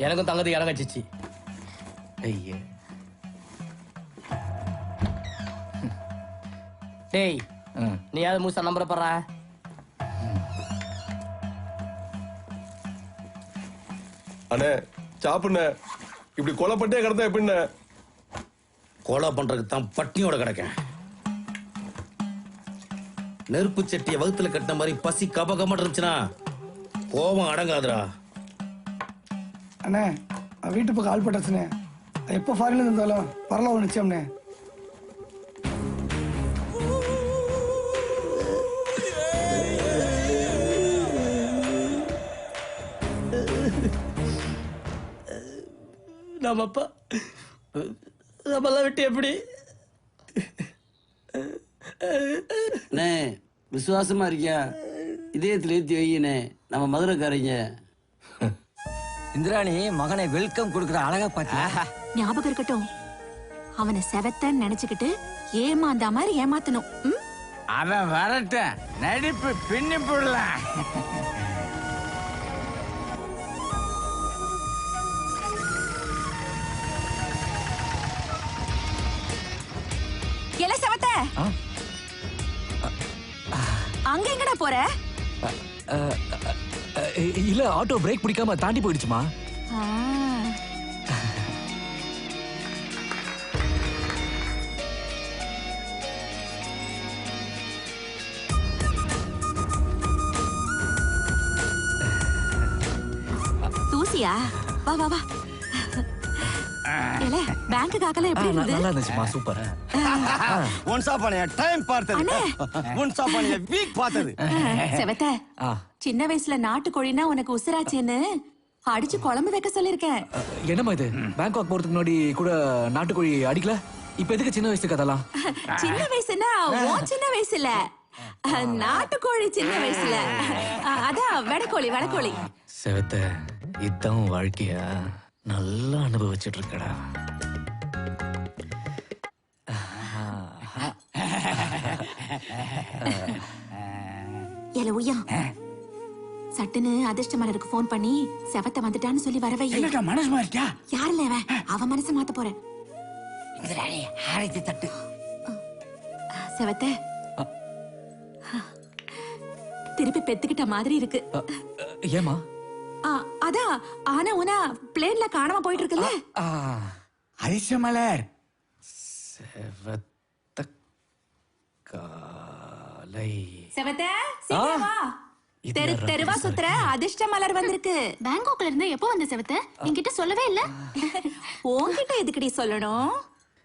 எனக்கும் தங்கத்துக்கு இடம் கட்சிச்சு. ஐயே டேய், நீ யாவது மூசா நம்புற போற? அண்ணே சாப்புண்ண, இப்படி கொலை பட்டே கிடந்தா எப்படின்ன? கொலை பண்றதுக்கு தான் பட்டினியோட கிடக்கேன். நெருப்பு சட்டியை வகுத்துல கட்டின மாதிரி பசி கபகம இருந்துச்சுன்னா கோபம் அடங்காதுடா. அண்ணே வீட்டு பக்கம் ஆள் பட்டாச்சுண்ணே. எப்போ ஃபாரின்ல இருந்தாலும் வரலாம் ஒரு நிச்சயம்ண்ணே. நம்மப்பா நம்மெல்லாம் விட்டு எப்படி? விசுவாசமா இருக்கியா? இதயத்துல ஏத்தி வையினே, நம்ம மதுரைக்காரங்க. இந்திராணி மகனை வெல்கம் கொடுக்குற அழகா பாத்தியா? ஞாபகம் இருக்கட்டும், அவனை செவத்தன்னு நினைச்சுக்கிட்டு ஏமாந்த மாதிரி ஏமாத்தணும். அவன் வரட்டும், நடிப்பு பின்னி போடலாம். எல செவத்த, அங்க எங்கடா போற? இல்ல, ஆட்டோ பிரேக் பிடிக்காம தாண்டி போயிடுச்சுமா. தூசியா? வா வா வா. எல பேங்க் காக்கல எப்படி இருந்தது? நல்லா இருந்துச்சுமா, super. Once upon a time பார்த்தது, ஒன்ஸ் அப்பான் எ வீக் பார்த்தது. செவத்த, சின்ன வயசுல நாட்டுக்கோழினா உனக்கு உசுராச்சேன்னு அடிச்சு குழம்பு வைக்க சொல்லிருக்கேன். என்னம்மா இது, பேங்காக் போறதுக்கு முன்னாடி கூட நாட்டுக்கோழி அடிக்கல, இப்ப எதுக்கு சின்ன வயசு கதெல்லாம்? சின்ன வயசுனா உன் சின்ன வயசுல, நாட்டுக்கோழி சின்ன வயசுல. அதான் வெடக்கோழி வெடக்கோழி. செவத்த, இதான் வாழ்க்கையா? நல்லா அனுபவிச்சுட்டு இருக்கடா. எல உய்யா, சட்டுன்னு அதிர்ஷ்ட மலருக்கு போன் பண்ணி செவத்த வந்துட்டான்னு சொல்லி வரவை. மனசு மாறிட்டா? யாருல அவன் மனசை மாத்த போறேன். தட்டு செவத்த, திருப்பி பெத்துக்கிட்ட மாதிரி இருக்கு. ஏமா? அதான் ஆனா உனா பிளேன்ல காணாம போயிட்டு இருக்குல்ல. அதிர்ஷ்ட மலர் செவத்த காலை. செவத்த சீக்கிரம் வா, தெரு தெருவா சுத்துற அதிர்ஷ்ட மலர் வந்திருக்கு. பேங்காக்ல இருந்து எப்போ வந்த செவத்த? என்கிட்ட சொல்லவே இல்ல. உன்கிட்ட எதுக்கடி சொல்லணும்?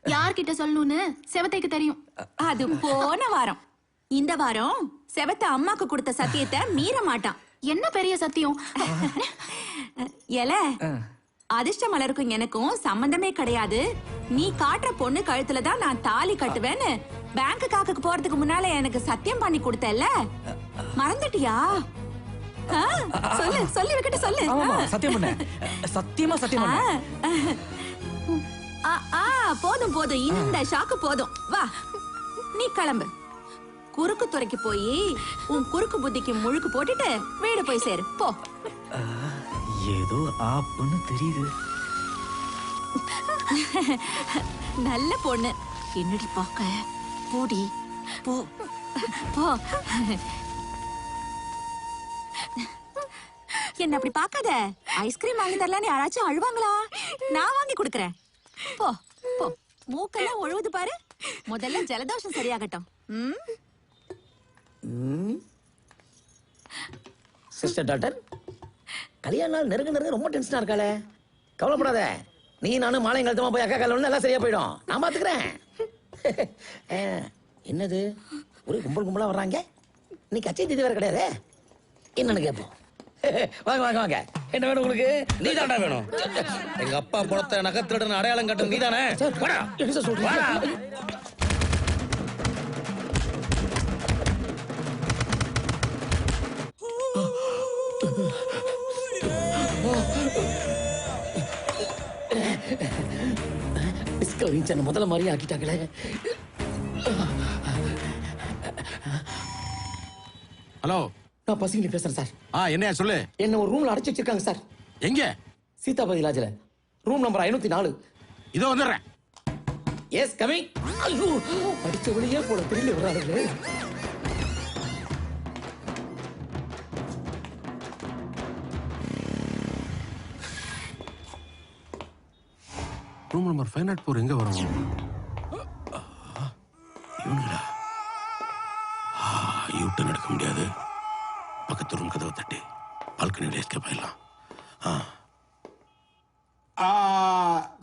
யார்கிட்ட சொல்லணும்னு செவத்தைக்கு தெரியும். அது போன வாரம். இந்த வாரம் செவத்த அம்மாக்கு கொடுத்த சத்தியத்தை மீற மாட்டான். என்ன பெரிய சத்தியம்? எல, அதிர்ஷ்ட மலருக்கும் எனக்கும் சம்பந்தமே கிடையாது. நீ காட்டுற பொண்ணு கழுத்துல தான் நான் தாலி கட்டுவேன்னு பேங்க் காக்குக்கு போறதுக்கு முன்னால எனக்கு சத்தியம் பண்ணி கொடுத்தல, மறந்துட்டியா? சொல்லு, சொல்லி வைக்கிட்ட சொல்லு. சத்தியம் பண்ண, சத்தியமா சத்தியம் பண்ண. போதும் போதும், இந்த ஷாக்கு போதும். வா, நீ கிளம்பு. குறுக்கு துறைக்கு போய் உன் குறுக்கு புத்திக்கு முழுக்கு போட்டுட்டு வீடு போய் சேரு போ. ஏதோ ஆப்புன்னு தெரியுது. நல்ல பொண்ணு. என்னடி பாக்க? போடி போ போ. என்ன அப்படி பாக்காத. ஐஸ்கிரீம் வாங்கி தரலான்னு யாராச்சும் அழுவாங்களா? நான் வாங்கி கொடுக்கறேன். போ போ. மூக்கெல்லாம் ஒழுகுது பாரு. முதல்ல ஜலதோஷம் சரியாகட்டும். சிஸ்டர் டாக்டர், கல்யாண நாள் நெருங்க ரொம்ப டென்ஷனா இருக்காளே. கவலைப்படாத, நீ நானும் மாலை கழுத்தமா போய் அக்கா கால எல்லாம் சரியா போயிடும். நான் பாத்துக்கிறேன். என்னது ஒரு கும்பல் கும்பலா வர்றாங்க? நீ கச்சை தீதி வேற கிடையாது. என்னன்னு கேட்போம். வாங்க வாங்க வாங்க. என்ன வேணும் உங்களுக்கு? நீ தாண்டா வேணும். எங்க அப்பா படத்தை நகத்திரடன் அடையாளம் கட்டும் நீ தானே? முதல்ல மாதிரி ஆக்கிட்டாங்களே. ஹலோ, நான் பசிங்களி பேசுறேன் சார். என்னையா சொல்லு. என்ன ஒரு ரூம்ல அடைச்சு வச்சிருக்காங்க சார். எங்க? சீதாபதி லாட்ஜ்ல ரூம் நம்பர் 504. இதோ வந்துடுறேன். Yes coming. ஐயோ அடிச்ச வழியே போல திரும்பி வர்றாரு. ரூம் நம்பர் 504 எங்க வரும்? இவனுங்களா? யூட்டன் எடுக்க முடியாது. பக்கத்து ரூம் கதவை தட்டி பால்கனியில் எஸ்கேப் ஆயிடலாம்.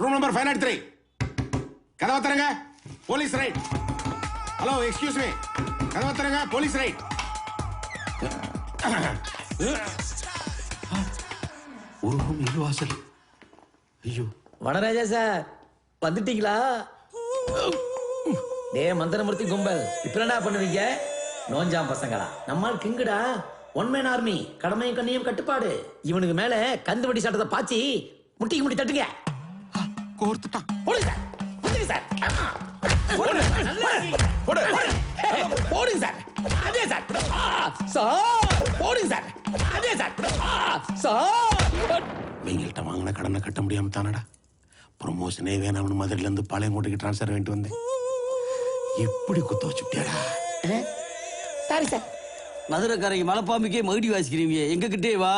Room number 503. கதவை தரங்க. Police right. Hello excuse me. கதவை தரங்க. Police right. ஒரு ரூம் இது வாசல். ஐயோ வனராஜா சார் வந்துட்டீங்களா? டே மந்திரமூர்த்தி கும்பல் இப்ப என்ன பண்ணுவீங்க? நோஞ்சாம் பசங்களா? நம்மால் கிங்குடா. One man army. கடமையும் கண்ணியும் கட்டுப்பாடு. இவனுக்கு மேல கந்துவடி சட்டத்தை பாச்சி முட்டிக்கு முட்டி தட்டுங்க. கோர்த்துட்டான். போடுங்க சார். போடுங்க சார். போடுங்க சார். அதே சார். சார் போடுங்க சார். அதே சார். சார் வெயில்கிட்ட வாங்கின கடனை கட்ட முடியாம தானடா ப்ரொமோஷனே வேணாம்னு மதுரையில இருந்து பாளையங்கோட்டைக்கு டிரான்ஸ்ஃபர் வேண்டி வந்தேன். எப்படி குத்த வச்சுட்டியாடா? Sorry sir. மதுரைக்காரங்க மலைப்பாம்புக்கே மகுடி வாசிக்கிறீங்க, எங்க கிட்டே வா.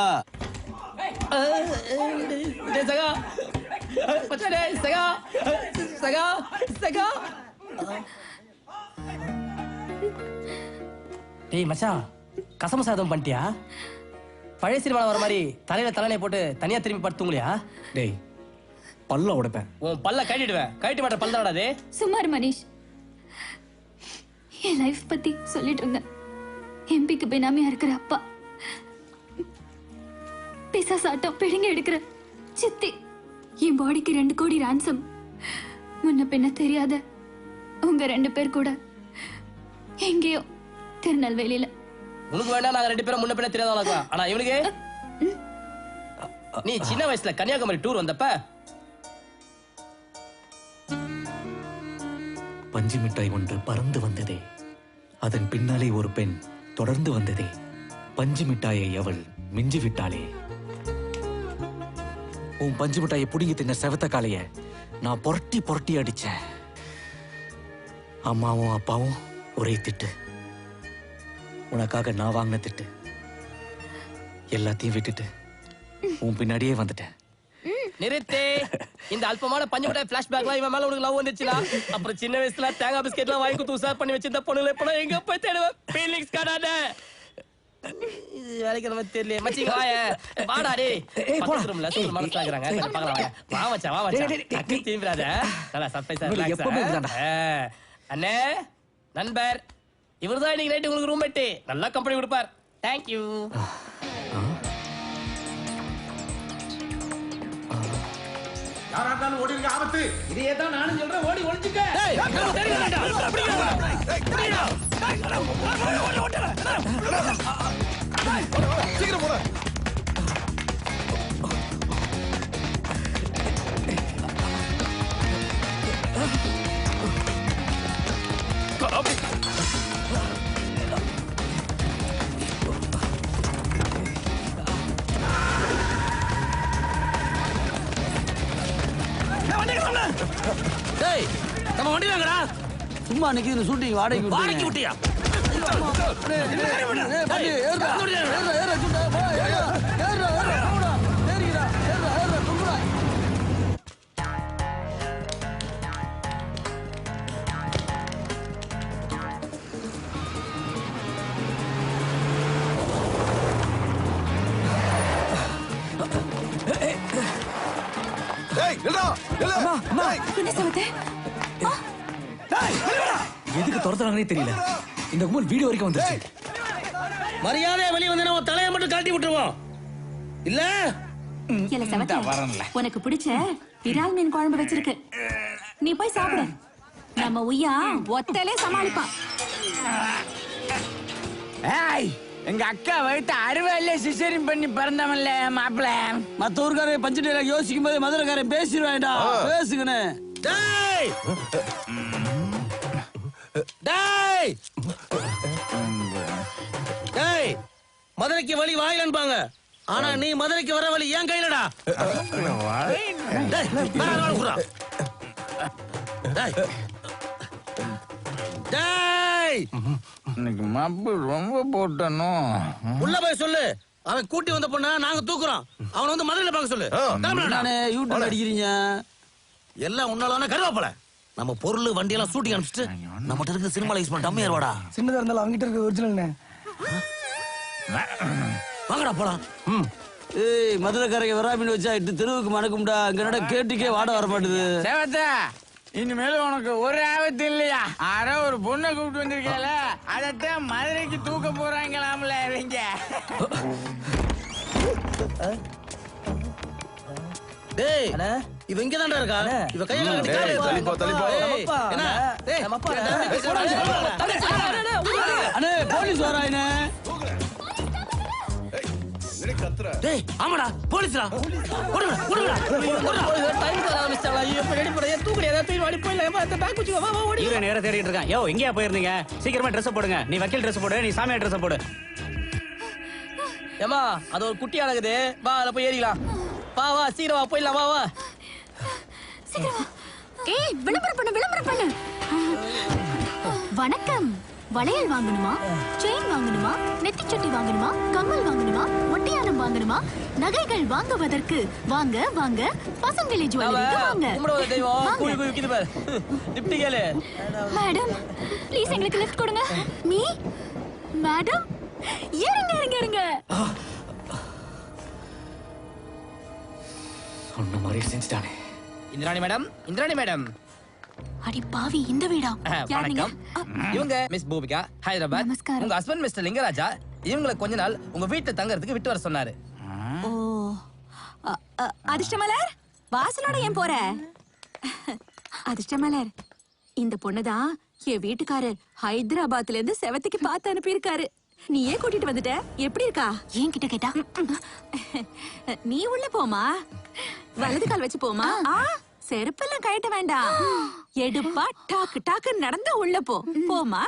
சகா சகா சகா சகா. டேய் மச்சான், கசம சாதம் பண்ணிட்டியா? பழைய சினிமாவில் வர மாதிரி தலையில தலையை போட்டு தனியா திரும்பி படுத்துங்களையா? டேய் பல்ல உடைப்பேன். உன் பல்ல கட்டிடுவேன். கட்டி மாட்ட பல்லடாதே. சுமார் மனிஷ், என் லைஃப் பத்தி சொல்லிட்டு இருந்தேன். எம்பிக்கு பினாமியா இருக்கிற அப்பா, பிசா சாட்டம் பிடிங்க எடுக்கிற சித்தி, என் பாடிக்கு 2 கோடி ரான்சம். முன்ன பின்ன தெரியாத உங்க 2 பேர் கூட எங்கேயோ திருநெல்வேலியில. உனக்கு வேண்டாம், நாங்க 2 பேரும் முன்ன பின்ன தெரியாத. ஆனா இவனுக்கு நீ சின்ன வயசுல கன்னியாகுமரி டூர் வந்தப்ப பஞ்சு மிட்டாய் ஒன்று பறந்து வந்ததே, அதன் பின்னாலே ஒரு பெண் தொடர்ந்து வந்ததே, பஞ்சு மிட்டாயை அவள் மிஞ்சி விட்டாளே. உன் பஞ்சு மிட்டாயை புடுங்கி தின்ன செவத்த காலைய நான் புரட்டி புரட்டி அடிச்சேன். அம்மாவும் அப்பாவும் ஒரே திட்டு. உனக்காக நான் வாங்கின திட்டு. எல்லாத்தையும் விட்டுட்டு உன் பின்னாடியே வந்துட்டேன். நிறுத்தே. இந்த அல்பமான பஞ்சு மிட்டாய் பிளாஷ்பேக்லாம் இவன் மேல உனக்கு லவ் வந்துச்சுல. அப்புறம் சின்ன வயசுல தேங்காய் பிஸ்கெட்லாம் வாங்கி கொடுத்து உசார் பண்ணி வச்சிருந்த பொண்ணுல எப்ப எங்க போய் தேடுவேன்? ஃபீலிங்ஸ் காடாத வேலைக்கு நம்ம தெரியல. மச்சிங்க வாய வாடா டேய். பாத்ரூம்ல சூப்பர் மனசு ஆகுறாங்க. பார்க்கலாம் வா மச்சான், வா மச்சான். டக்கு தீம்ராத. நல்லா சர்ப்ரைஸா ரிலாக்ஸ். அண்ணே நண்பர் இவர்தான் இன்னைக்கு நைட் உங்களுக்கு ரூம்மேட். நல்லா கம்பெனி கொடுப்பார். Thank you. யாராட்டாலும் ஓடி இருக்க ஆபத்து. இதையே தான் நானும் சொல்றேன், ஓடி ஒளிஞ்சுக்க. சீக்கிரம் போட. டேய் நம்ம வண்டி வாங்கடா. சும்மா நிக்குது ஷூட்டிங் வாடகைக்கு விட்டியா? என்ன செவத்தே? எதுக்கு துரத்துறாங்கன்னே தெரியல. இந்த கும்பல் வீடியோ வரைக்கும் வந்துருச்சு. மரியாதையா வெளியே வந்து நம்ம தலையை மட்டும் கழட்டி விட்டுருவோம். இல்ல இல்ல செவத்தே, உனக்கு பிடிச்ச விரால் மீன் குழம்பு வச்சிருக்கு, நீ போய் சாப்பிடு. நம்ம உய்யா ஒத்தலே சமாளிப்பான். ஏய், எங்க அக்கா வயிற்று அறுவையில சிசேரியன் பண்ணி பிறந்தவன்ல மாப்பிள்ள. மத்த ஊருக்காரன் பஞ்சு டைலாக் யோசிக்கும் போது மதுரைக்காரன் பேசிடுவாடா. பேசுங்கன்னு. டேய் டேய் டேய் மதுரைக்கு வழி வாயிலன்பாங்க. ஆனா நீ மதுரைக்கு வர வழி என் கையிலடா. இன்னைக்கு மப்பு ரொம்ப போட்டனோ. உள்ள போய் சொல்லு, அவன் கூட்டி வந்த பொண்ண நாங்க தூக்குறோம். அவனை வந்து மதுரையில பார்க்க சொல்லு. நானே யூடியூப் அடிக்கிறீங்க. எல்லாம் உன்னால கருவாப்பல. நம்ம பொருள் வண்டி எல்லாம் சூட்டிங் அனுப்பிச்சிட்டு நம்மகிட்ட இருக்க சினிமால யூஸ் பண்ண டம்மி ஏறுவாடா. சின்னதா இருந்தாலும் அவங்ககிட்ட இருக்க ஒரிஜினல்ண்ணே. வாங்கடா போலாம். ஏய், மதுரைக்காரங்க வராமின்னு வச்சா இட்டு தெருவுக்கு மணக்கும்டா. அங்க கேட்டுக்கே வாட வர மாட்டுது. சேவத்தா, இனிமேல உனக்கு ஒரு ஆபத்து இல்லையா? ஆனா ஒரு பொண்ணை கூப்பிட்டு வந்திருக்கல, அதத்தான் மதுரைக்கு தூக்க போறாங்களாம்ல இவங்க. டேய், இவ இங்க தான்டா இருக்கா? இவ கையில கட்டி காலை தள்ளிப்போ தள்ளிப்போ. என்ன? டேய், அண்ணே போலீஸ் வராயினே. டேய், ஆமாடா போலீஸ்டா. ஓடுடா ஓடுடா. டைம் தர ஆரம்பிச்சாளா? இப்ப ரெடி பண்ணி தூக்குறீ. அத தூக்கி வாடி போய் அந்த பேக் குச்சி வா வா ஓடி. நேரா தேடிட்டு இருக்கான். யோ எங்கயா போயிருந்தீங்க? சீக்கிரமா Dress போடுங்க. நீ வக்கீல் Dress போடு, நீ சாமியார் Dress போடு. ஏமா அது ஒரு குட்டி அழகுது. வா அத போய் ஏறிக்கலாம். வா வா சீக்கிரம் வா போயிடலாம். வா வா சீக்கிரம். ஏய் விளம்பரம் பண்ணு. வணக்கம். வளையல் வாங்கணுமா, செயின் வாங்கணுமா, நெத்திச்சட்டி வாங்கணுமா, கம்மல் வாங்கணுமா, ஒட்டியானம் வாங்கணுமா, நகைகள் வாங்குவதற்கு வாங்க வாங்க பசங்களே ஜுவல்லரிக்கு வாங்க. கும்பிடுவத தெய்வம் கூவி கூவி விக்குது பாரு. லிஃப்ட் கேளு. மேடம் ப்ளீஸ் எங்களுக்கு லிஃப்ட் கொடுங்க. மீ மேடம் ஏறுங்க. சொன்ன மாதிரி செஞ்சுட்டானே. இந்திராணி மேடம். அடி பாவி, இந்த வீடா? யார் நீங்க? இவங்க மிஸ் பூபிகா, ஹைதராபாத். நமஸ்காரம். உங்க ஹஸ்பண்ட் மிஸ்டர் லிங்கராஜா இவங்களை கொஞ்ச நாள் உங்க வீட்டுல தங்கறதுக்கு விட்டு வர சொன்னாரு. ஓ அதிர்ஷ்டமலர், வாசலோட ஏன் போற? அதிர்ஷ்டமலர், இந்த பொண்ணுதான் என் வீட்டுக்காரர் ஹைதராபாத்ல இருந்து செவத்துக்கு பார்த்து அனுப்பியிருக்காரு. நீயே கூட்டிட்டு வந்துட்ட. எப்படி இருக்கா? ஏன் கிட்ட கேட்டா? நீ உள்ள போமா, வலது கால் வச்சு போமா. செருப்பெல்லாம் கழட்ட வேண்டாம். எடுப்பா டாக்கு டாக்கு நடந்து உள்ள போமா.